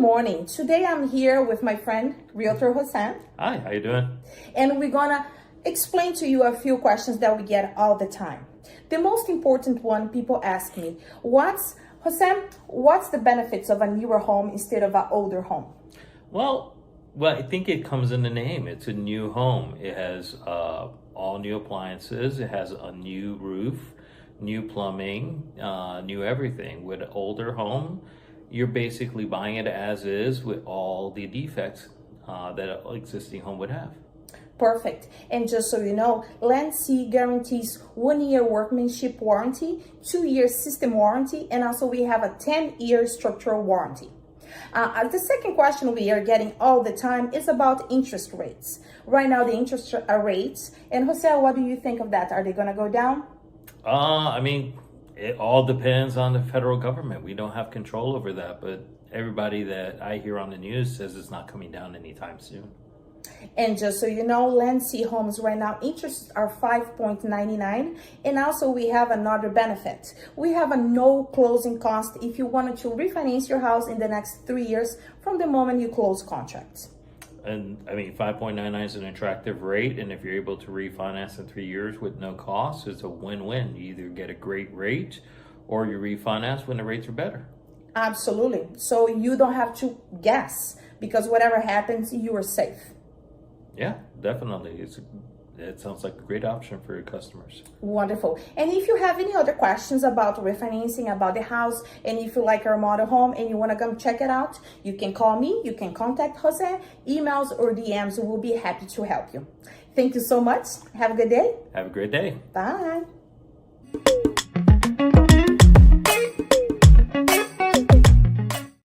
morning. Today I'm here with my friend, Realtor Jose. Hi, how you doing? And we're gonna explain to you a few questions that we get all the time. The most important one, people ask me, what's the benefits of a newer home instead of an older home? Well, I think it comes in the name. It's a new home. It has all new appliances. It has a new roof, new plumbing, new everything. With an older home, you're basically buying it as is with all the defects that an existing home would have. Perfect. And just so you know, Land C guarantees 1 year workmanship warranty, 2 year system warranty, and also we have a 10-year structural warranty. The second question we are getting all the time is about interest rates. Right now, the interest rates, and Jose, what do you think of that? Are they going to go down? It all depends on the federal government. We don't have control over that, but everybody that I hear on the news says it's not coming down anytime soon. And just so you know, Land C homes right now, interests are 5.99. And also we have another benefit. We have a no closing cost if you wanted to refinance your house in the next 3 years from the moment you close contracts. And 5.99 is an attractive rate. And if you're able to refinance in 3 years with no cost, it's a win-win. You either get a great rate or you refinance when the rates are better. Absolutely. So you don't have to guess, because whatever happens, you are safe. Yeah, definitely. It sounds like a great option for your customers. Wonderful. And if you have any other questions about refinancing, about the house, and if you like our model home and you want to come check it out, you can call me, you can contact Jose, emails or DMs. We'll be happy to help you. Thank you so much. Have a good day. Have a great day. Bye.